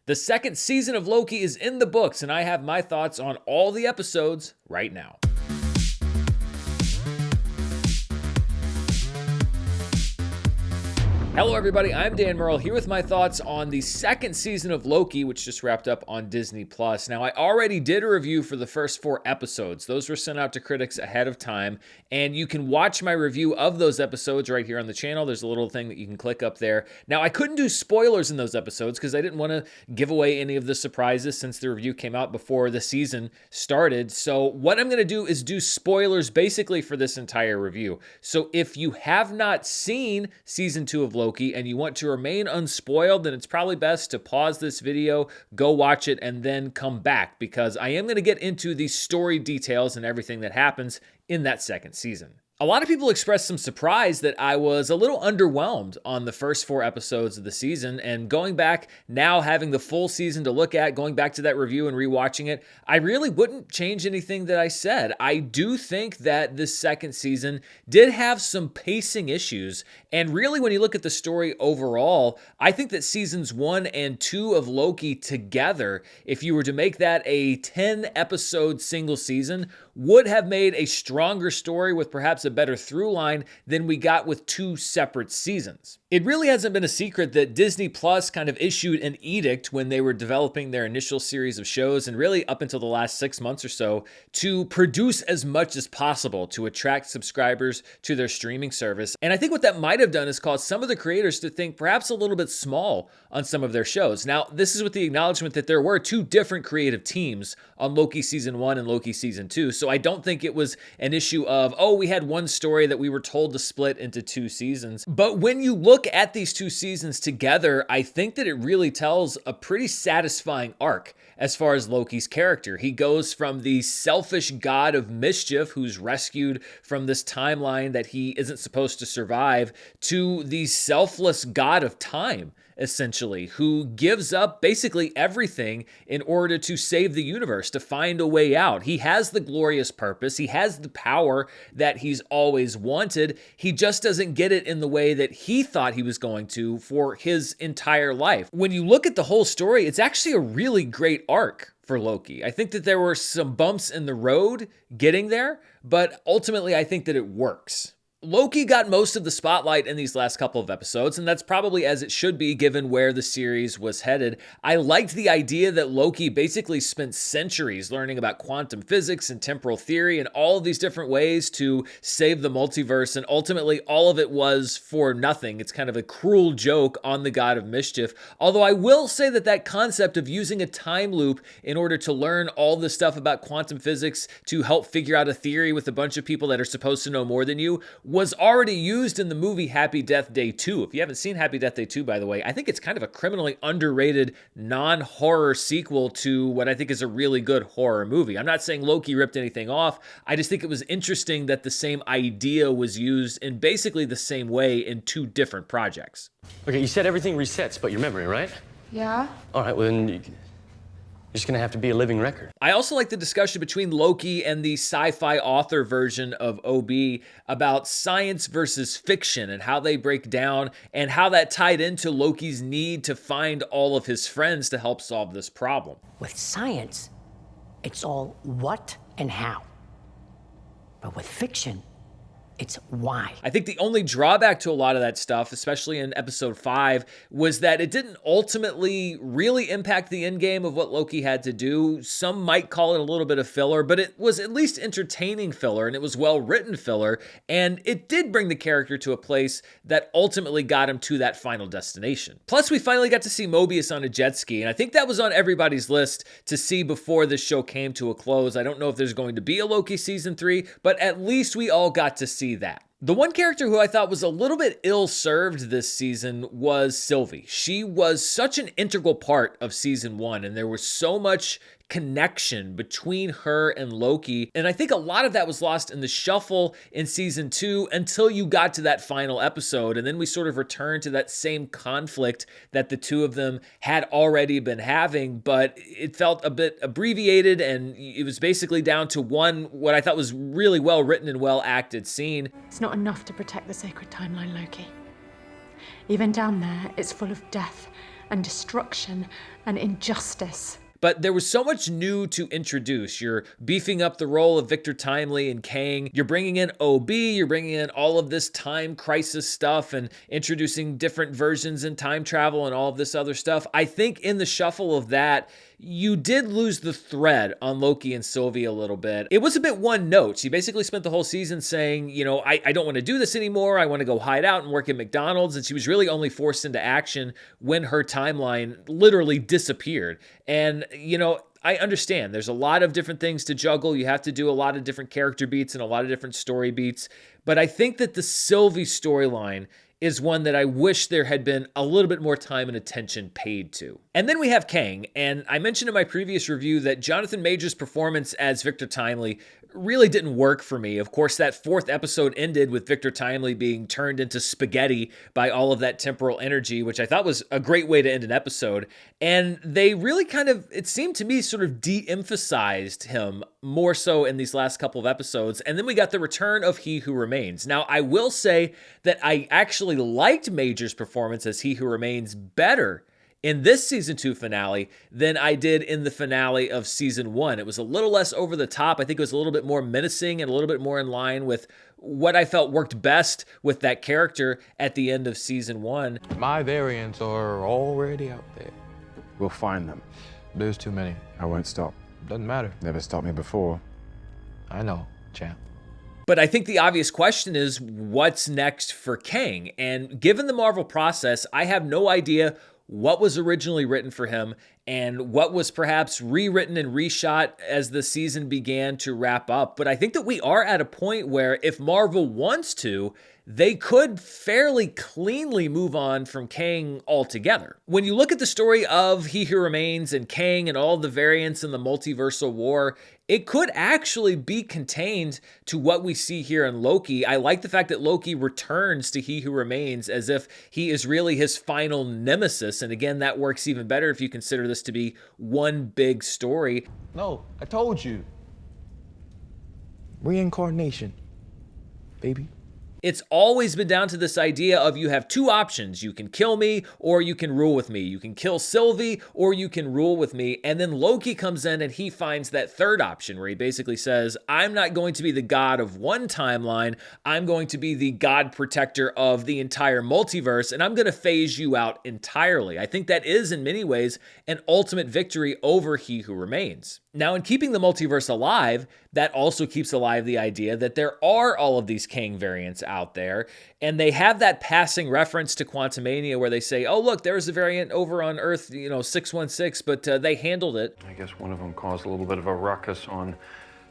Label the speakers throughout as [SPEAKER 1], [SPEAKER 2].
[SPEAKER 1] The second season of Loki is in the books, and I have my thoughts on all the episodes right now. Hello everybody, I'm Dan Murrell here with my thoughts on the second season of Loki, which just wrapped up on Disney+. Now, I already did a review for the first 4 episodes. Those were sent out to critics ahead of time, and you can watch my review of those episodes right here on the channel. There's a little thing that you can click up there. Now, I couldn't do spoilers in those episodes because I didn't want to give away any of the surprises since the review came out before the season started. So what I'm going to do is do spoilers basically for this entire review. So if you have not seen season 2 of Loki, and you want to remain unspoiled, then it's probably best to pause this video, go watch it, and then come back, because I am going to get into the story details and everything that happens in that second season. A lot of people expressed some surprise that I was a little underwhelmed on the first 4 episodes of the season, and going back now, having the full season to look at, going back to that review and rewatching it, I really wouldn't change anything that I said. I do think that this second season did have some pacing issues, and really when you look at the story overall, I think that seasons 1 and 2 of Loki together, if you were to make that a 10-episode single season, would have made a stronger story with perhaps a better through line than we got with 2 separate seasons. It really hasn't been a secret that Disney Plus kind of issued an edict when they were developing their initial series of shows, and really up until the last 6 months or so, to produce as much as possible to attract subscribers to their streaming service. And I think what that might have done is caused some of the creators to think perhaps a little bit small on some of their shows. Now, this is with the acknowledgement that there were 2 different creative teams on Loki Season 1 and Loki Season 2, so I don't think it was an issue of, oh, we had one story that we were told to split into 2 seasons. But when you look at these 2 seasons together, I think that it really tells a pretty satisfying arc as far as Loki's character. He goes from the selfish god of mischief who's rescued from this timeline that he isn't supposed to survive, to the selfless god of time, essentially, who gives up basically everything in order to save the universe, to find a way out. He has the glorious purpose. He has the power that he's always wanted. He just doesn't get it in the way that he thought he was going to for his entire life. When you look at the whole story, it's actually a really great arc for Loki. I think that there were some bumps in the road getting there, but ultimately I think that it works. Loki got most of the spotlight in these last couple of episodes, and that's probably as it should be given where the series was headed. I liked the idea that Loki basically spent centuries learning about quantum physics and temporal theory and all of these different ways to save the multiverse, and ultimately all of it was for nothing. It's kind of a cruel joke on the god of mischief, although I will say that that concept of using a time loop in order to learn all this stuff about quantum physics to help figure out a theory with a bunch of people that are supposed to know more than you was already used in the movie Happy Death Day 2. If you haven't seen Happy Death Day 2, by the way, I think it's kind of a criminally underrated non-horror sequel to what I think is a really good horror movie. I'm not saying Loki ripped anything off. I just think it was interesting that the same idea was used in basically the same way in 2 different projects.
[SPEAKER 2] Okay, you said everything resets but your memory, right?
[SPEAKER 3] Yeah.
[SPEAKER 2] All right, well then you're just gonna have to be a living record.
[SPEAKER 1] I also like the discussion between Loki and the sci-fi author version of OB about science versus fiction and how they break down, and how that tied into Loki's need to find all of his friends to help solve this problem.
[SPEAKER 4] With science, it's all what and how. But with fiction, it's why.
[SPEAKER 1] I think the only drawback to a lot of that stuff, especially in episode 5, was that it didn't ultimately really impact the end game of what Loki had to do. Some might call it a little bit of filler, but it was at least entertaining filler, and it was well-written filler, and it did bring the character to a place that ultimately got him to that final destination. Plus, we finally got to see Mobius on a jet ski, and I think that was on everybody's list to see before this show came to a close. I don't know if there's going to be a Loki season 3, but at least we all got to see that. The one character who I thought was a little bit ill-served this season was Sylvie. She was such an integral part of season 1, and there was so much connection between her and Loki, and I think a lot of that was lost in the shuffle in season 2 until you got to that final episode, and then we sort of returned to that same conflict that the 2 of them had already been having, but it felt a bit abbreviated, and it was basically down to one, what I thought was really well written and well acted scene.
[SPEAKER 3] It's not enough to protect the sacred timeline, Loki. Even down there, it's full of death and destruction and injustice.
[SPEAKER 1] But there was so much new to introduce. You're beefing up the role of Victor Timely and Kang. You're bringing in OB. You're bringing in all of this time crisis stuff and introducing different versions in time travel and all of this other stuff. I think in the shuffle of that, you did lose the thread on Loki and Sylvie a little bit. It was a bit one note. She basically spent the whole season saying, you know, I don't want to do this anymore. I want to go hide out and work at McDonald's. And she was really only forced into action when her timeline literally disappeared. And, you know, I understand there's a lot of different things to juggle. You have to do a lot of different character beats and a lot of different story beats. But I think that the Sylvie storyline is one that I wish there had been a little bit more time and attention paid to. And then we have Kang, and I mentioned in my previous review that Jonathan Majors' performance as Victor Timely really didn't work for me. Of course, that fourth episode ended with Victor Timely being turned into spaghetti by all of that temporal energy, which I thought was a great way to end an episode. And they really kind of, it seemed to me, sort of de-emphasized him more so in these last couple of episodes. And then we got the return of He Who Remains. Now, I will say that I actually liked Major's performance as He Who Remains better in this season 2 finale than I did in the finale of season 1. It was a little less over the top. I think it was a little bit more menacing and a little bit more in line with what I felt worked best with that character at the end of season 1.
[SPEAKER 5] My variants are already out there.
[SPEAKER 6] We'll find them.
[SPEAKER 5] There's too many.
[SPEAKER 6] I won't stop.
[SPEAKER 5] Doesn't matter.
[SPEAKER 6] Never stopped me before.
[SPEAKER 5] I know, champ.
[SPEAKER 1] But I think the obvious question is, what's next for Kang? And given the Marvel process, I have no idea what was originally written for him and what was perhaps rewritten and reshot as the season began to wrap up. But I think that we are at a point where if Marvel wants to, they could fairly cleanly move on from Kang altogether. When you look at the story of He Who Remains and Kang and all the variants in the multiversal war, it could actually be contained to what we see here in Loki. I like the fact that Loki returns to He Who Remains as if he is really his final nemesis. And again, that works even better if you consider this to be one big story.
[SPEAKER 5] No, I told you. Reincarnation, baby.
[SPEAKER 1] It's always been down to this idea of you have two options. You can kill me or you can rule with me. You can kill Sylvie or you can rule with me. And then Loki comes in and he finds that third option where he basically says, I'm not going to be the god of one timeline. I'm going to be the god protector of the entire multiverse, and I'm going to phase you out entirely. I think that is in many ways an ultimate victory over He Who Remains. Now, in keeping the multiverse alive, that also keeps alive the idea that there are all of these Kang variants out there, and they have that passing reference to Quantumania where they say, oh, look, there's a variant over on Earth, 616, but they handled it.
[SPEAKER 7] I guess one of them caused a little bit of a ruckus on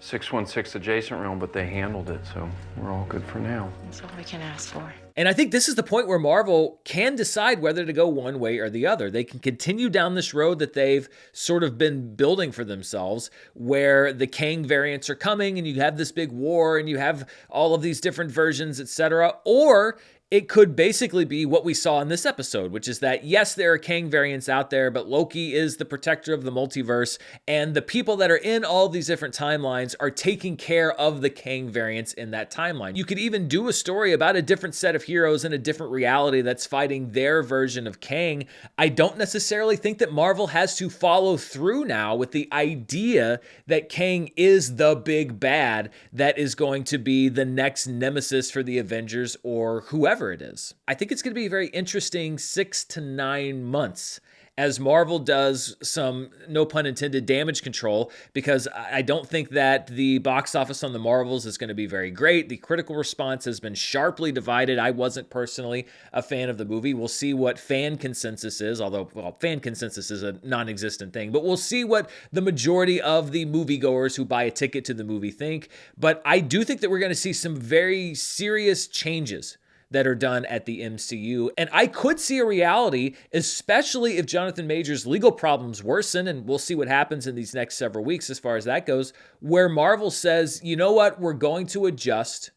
[SPEAKER 7] 616 adjacent realm, but they handled it, so we're all good for now.
[SPEAKER 8] That's all we can ask for.
[SPEAKER 1] And I think this is the point where Marvel can decide whether to go one way or the other. They can continue down this road that they've sort of been building for themselves, where the Kang variants are coming and you have this big war and you have all of these different versions, etc. Or it could basically be what we saw in this episode, which is that, yes, there are Kang variants out there, but Loki is the protector of the multiverse, and the people that are in all these different timelines are taking care of the Kang variants in that timeline. You could even do a story about a different set of heroes in a different reality that's fighting their version of Kang. I don't necessarily think that Marvel has to follow through now with the idea that Kang is the big bad that is going to be the next nemesis for the Avengers or whoever it is. I think it's going to be a very interesting 6 to 9 months as Marvel does some, no pun intended, damage control, because I don't think that the box office on the Marvels is going to be very great. The critical response has been sharply divided. I wasn't personally a fan of the movie. We'll see what fan consensus is, although, well, fan consensus is a non-existent thing, but we'll see what the majority of the moviegoers who buy a ticket to the movie think. But I do think that we're going to see some very serious changes that are done at the MCU. And I could see a reality, especially if Jonathan Majors' legal problems worsen, and we'll see what happens in these next several weeks as far as that goes, where Marvel says, you know what, we're going to adjust.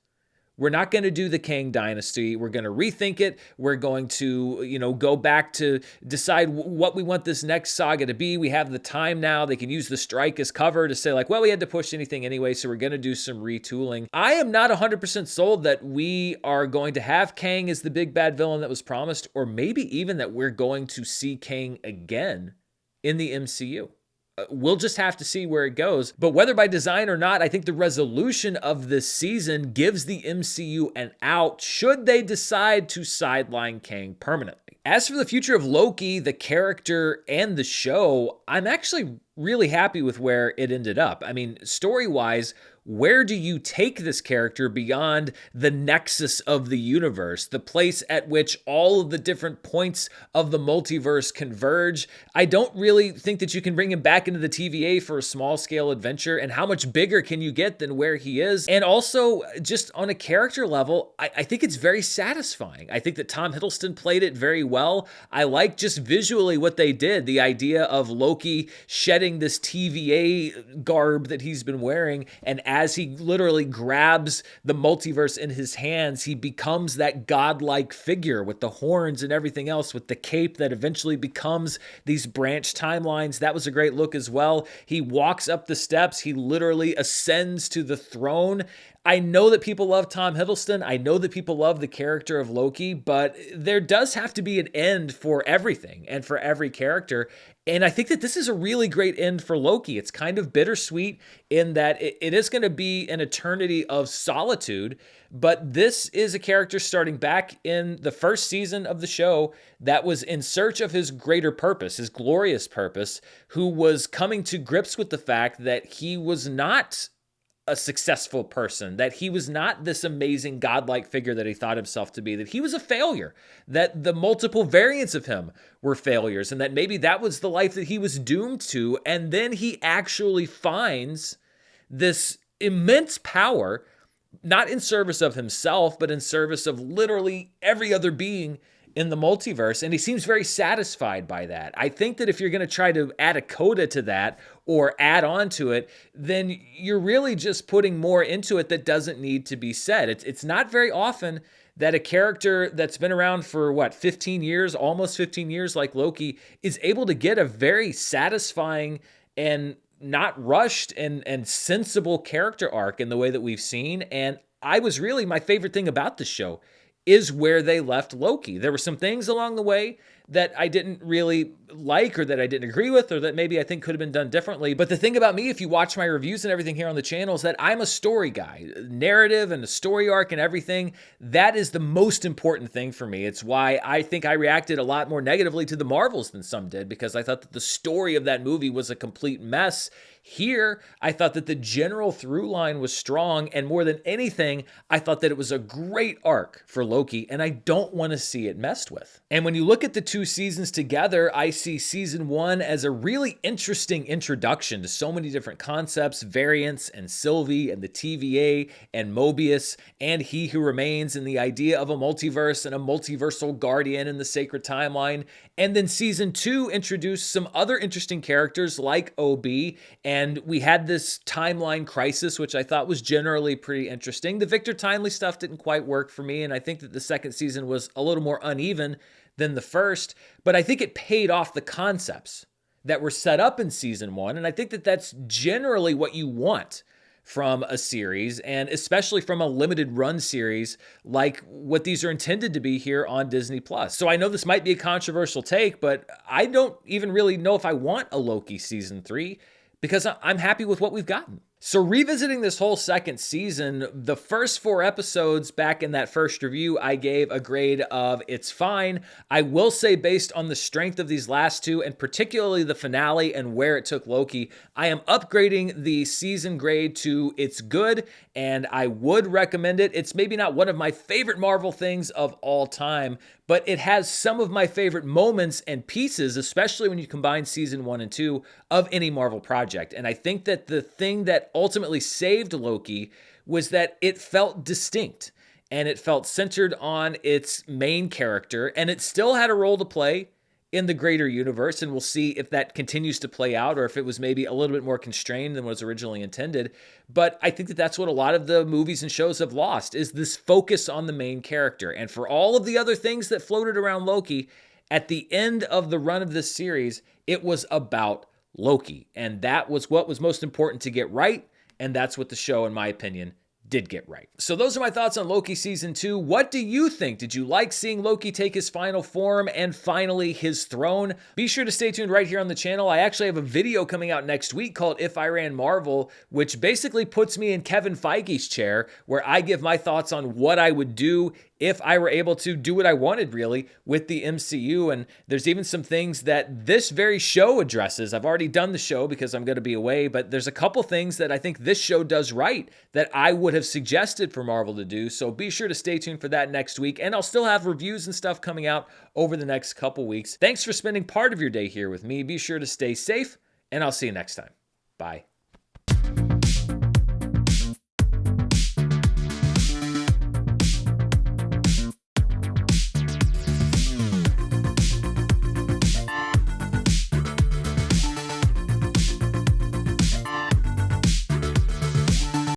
[SPEAKER 1] We're not going to do the Kang Dynasty. We're going to rethink it. We're going to, go back to decide what we want this next saga to be. We have the time now. They can use the strike as cover to say like, well, we had to push anything anyway, so we're going to do some retooling. I am not 100% sold that we are going to have Kang as the big bad villain that was promised, or maybe even that we're going to see Kang again in the MCU. We'll just have to see where it goes. But whether by design or not, I think the resolution of this season gives the MCU an out should they decide to sideline Kang permanently. As for the future of Loki, the character and the show, I'm actually really happy with where it ended up. I mean, story-wise, where do you take this character beyond the nexus of the universe, the place at which all of the different points of the multiverse converge? I don't really think that you can bring him back into the TVA for a small-scale adventure, and how much bigger can you get than where he is? And also, just on a character level, I think it's very satisfying. I think that Tom Hiddleston played it very well. I like just visually what they did, the idea of Loki shedding this TVA garb that he's been wearing, and as he literally grabs the multiverse in his hands, he becomes that godlike figure with the horns and everything else, with the cape that eventually becomes these branch timelines. That was a great look as well. He walks up the steps. He literally ascends to the throne. I know that people love Tom Hiddleston. I know that people love the character of Loki, but there does have to be an end for everything and for every character. And I think that this is a really great end for Loki. It's kind of bittersweet in that it is going to be an eternity of solitude, but this is a character starting back in the first season of the show that was in search of his greater purpose, his glorious purpose, who was coming to grips with the fact that he was not a successful person, that he was not this amazing godlike figure that he thought himself to be, that he was a failure, that the multiple variants of him were failures, and that maybe that was the life that he was doomed to. And then he actually finds this immense power, not in service of himself, but in service of literally every other being in the multiverse, and he seems very satisfied by that. I think that if you're going to try to add a coda to that or add on to it, then you're really just putting more into it that doesn't need to be said. It's not very often that a character that's been around for 15 years, almost 15 years like Loki, is able to get a very satisfying and not rushed and sensible character arc in the way that we've seen. And my favorite thing about the show is where they left Loki. There were some things along the way that I didn't really like, or that I didn't agree with, or that maybe I think could have been done differently. But the thing about me, if you watch my reviews and everything here on the channel, is that I'm a story guy. Narrative and the story arc and everything, that is the most important thing for me. It's why I think I reacted a lot more negatively to the Marvels than some did, because I thought that the story of that movie was a complete mess. Here, I thought that the general through line was strong, and more than anything, I thought that it was a great arc for Loki, and I don't want to see it messed with. And when you look at the two seasons together, I see season 1 as a really interesting introduction to so many different concepts, variants, and Sylvie, and the TVA, and Mobius, and He Who Remains, and the idea of a multiverse and a multiversal guardian in the sacred timeline. And then season 2 introduced some other interesting characters like OB, and we had this timeline crisis, which I thought was generally pretty interesting. The Victor Timely stuff didn't quite work for me, and I think that the second season was a little more uneven than the first, but I think it paid off the concepts that were set up in season 1, and I think that that's generally what you want from a series, and especially from a limited run series like what these are intended to be here on Disney+. So I know this might be a controversial take, but I don't even really know if I want a Loki season 3, because I'm happy with what we've gotten. So revisiting this whole second season, the first 4 episodes back in that first review, I gave a grade of it's fine. I will say, based on the strength of these last 2, and particularly the finale and where it took Loki, I am upgrading the season grade to it's good, and I would recommend it. It's maybe not one of my favorite Marvel things of all time, but it has some of my favorite moments and pieces, especially when you combine season 1 and 2 of any Marvel project. And I think that the thing that ultimately saved Loki was that it felt distinct, and it felt centered on its main character, and it still had a role to play in the greater universe, and we'll see if that continues to play out or if it was maybe a little bit more constrained than was originally intended. But I think that that's what a lot of the movies and shows have lost, is this focus on the main character. And for all of the other things that floated around Loki, at the end of the run of this series, it was about Loki. And that was what was most important to get right. And that's what the show, in my opinion, did get right. So those are my thoughts on Loki Season 2. What do you think? Did you like seeing Loki take his final form and finally his throne? Be sure to stay tuned right here on the channel. I actually have a video coming out next week called If I Ran Marvel, which basically puts me in Kevin Feige's chair, where I give my thoughts on what I would do if I were able to do what I wanted, really, with the MCU. And there's even some things that this very show addresses. I've already done the show because I'm going to be away, but there's a couple things that I think this show does right that I would have suggested for Marvel to do. So be sure to stay tuned for that next week. And I'll still have reviews and stuff coming out over the next couple weeks. Thanks for spending part of your day here with me. Be sure to stay safe, and I'll see you next time. Bye.